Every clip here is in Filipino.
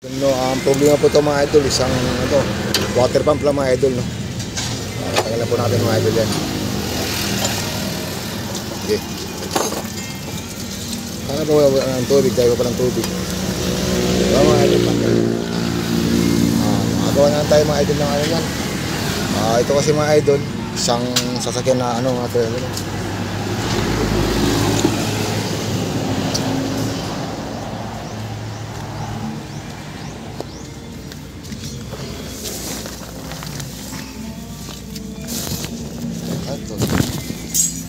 No, ang problema po ito mga idol, isang water pump lang mga idol, no. Tanggalan po natin mga idol yan. Okay. Sana po wala ng tubig, tayo pa ng tubig. Diba mga idol, magawa na tayo mga idol ng ano yan. Ito kasi mga idol, isang sasakyan na mga trailer.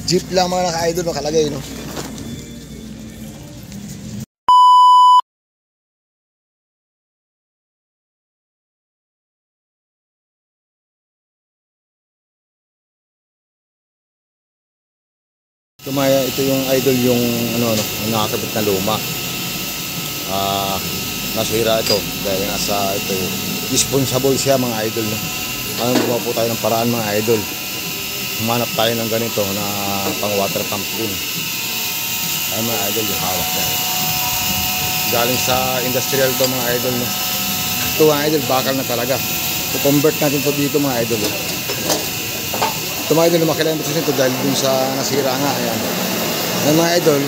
Jeep lang mga naka-idol nakalagay, no? Ito yung idol yung yung nakakabit na luma. Nasira ito dahil nasa ito responsible siya mga idol, no? Gumawa po tayo ng paraan mga idol. Humanap tayo ng ganito na pang water pump din. Ay mga idol yung hawak niya. Galing sa industrial to mga idol, no? Ito mga idol, bakal na talaga. So convert natin to dito mga idol, no? Ito mga idol, makilang ito dahil dun sa nasira nga. Ayan. Ayan mga idol,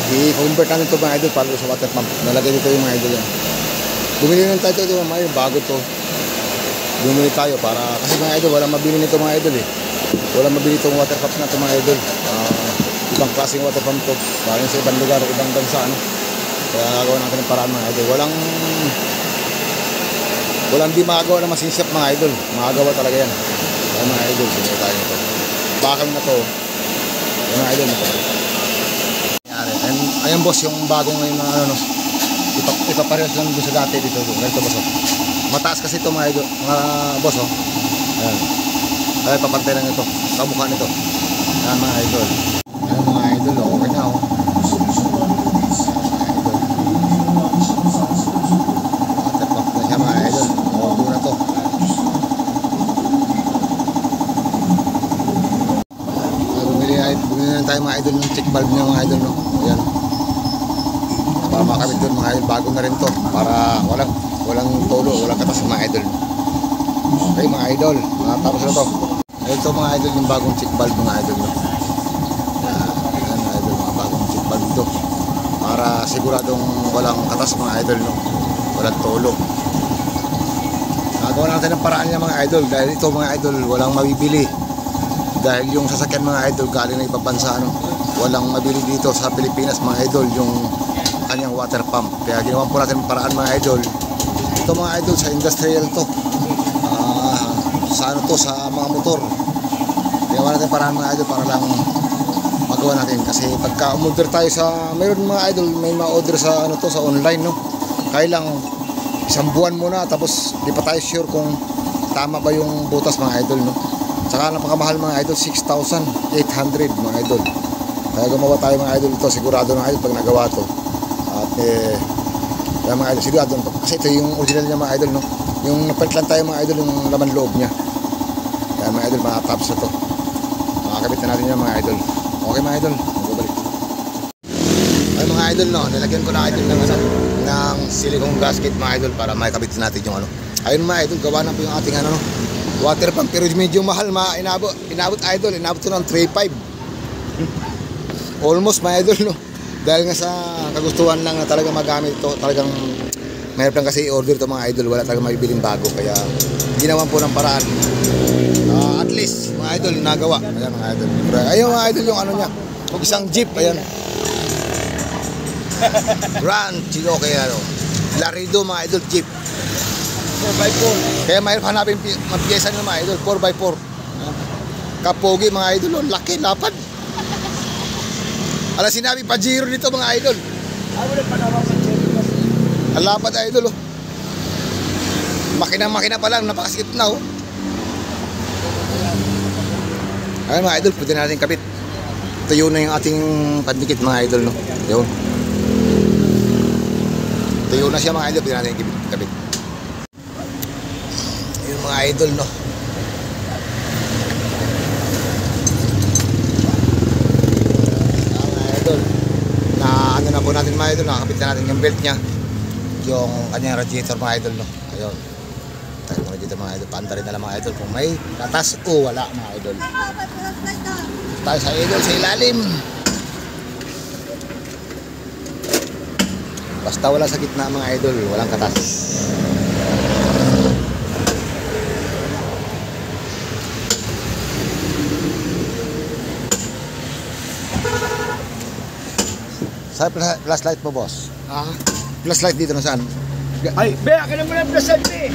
i-convert natin ito mga idol para sa water pump. Nalagay dito yung mga idol yan. Bumili lang tayo ito mga idol, bago to. Bumili tayo para, kasi mga idol, walang mabili nito mga idol eh. Walang mabili itong water pump na ito mga idol. Ibang klaseng water pump to. Galing sa ibang lugar, ibang bansa, no? Kaya nagawa natin ng paraan mga idol. Walang di magagawa na masinsap mga idol. Magagawa talaga yan. Kaya mga idol, bumili tayo nito. Bakal na to. Mga idol nito. Ayan boss, yung bagong ngayon na ipaparehas lang doon sa dati dito. Ganito boss, oh. Mataas kasi ito mga idol, mga boss, oh. Ayan. Kaya papantay lang ito. Kamukha nito. Ayan mga idol. Ayan mga idol, oh. Okay na, oh. Waterpump na siya mga idol. Okay na to. Bumili na tayo mga idol ng check valve niya mga idol, no? Ayan. Para makakabit doon mga idol. Bago na rin to. Para walang tolo, walang katas mga idol. Okay mga idol, tapos na to. Ito mga idol yung bagong check valve mga idol, no? Ayan mga idol, mga bagong check valve ito. Para siguradong walang katas mga idol, no? Walang tolo. Nagawa natin ng paraan niya mga idol. Dahil ito mga idol, walang mabibili. Dahil yung sasakyan mga idol galing na ibang bansa, no? Walang mabili dito sa Pilipinas mga idol yung kanyang water pump. Kaya ginawa po natin ng paraan mga idol. Ito mga idol sa industrial to. Sa mga motor. Ginawa natin paraan mga idol para lang magawa natin. Kasi pagka umorder tayo sa, mayroon mga idol, may ma-order sa sa online, no? Kaya lang isang buwan muna tapos di pa tayo sure kung tama ba yung butas mga idol, no? Saka napakamahal mga idol, 6,800 mga idol. Kaya gumawa tayo mga idol ito, sigurado mga idol pag nagawa to. At kaya mga idol, sigurado kasi ito yung original niya mga idol, no? Yung napalit lang tayo mga idol yung laman loob niya. Kaya mga idol, mga tops na to. Makakabit na natin yung mga idol. Okay mga idol, magbabalik. Ay mga idol, no, nilagyan ko na idol ng silicone gasket mga idol para makakabit natin yung ayun mga idol, gawa na po yung ating water pump, pero medyo mahal, inabot to ng 3.5. Almost mga idol, no? Dahil nga sa kagustuhan lang na talaga magamit ito, talagang mayroon lang kasi i-order ito mga idol, wala talagang mabibiling bago, kaya ginawan po ng paraan. At least mga idol nagawa. Ayan mga idol, ayun mga idol yung niya, kung isang jeep, ayan Grand Cherokee, Laredo mga idol, jeep 4x4. Kaya mayroon hanapin ang piyesa nila mga idol, 4x4. Kapogi mga idol, laki, lapad. Ala sinabi Pajero dito mga idol. Ang lapad idol, oh. Makina pa lang, napakasikip na, oh. Ayun mga idol, pwede natin kapit. Tuyo na yung ating pandikit mga idol, no? Yun. Tuyo na siya mga idol, pwede natin kapit. Ayun mga idol, no? Na ano na po natin mga idol, nakakapit na natin yung belt niya. yung kanyang radiator mga idol, no. Ayun. Tayo mga dito mga idol, paanda rin na lang mga idol kung may katas o wala mga idol. Tayo sa idol sa ilalim. Basta wala sa gitna mga idol, walang katas. Sa flashlight mo boss? Ah. Flashlight dito na saan? Ay, be, akin na muna ang plasal, be.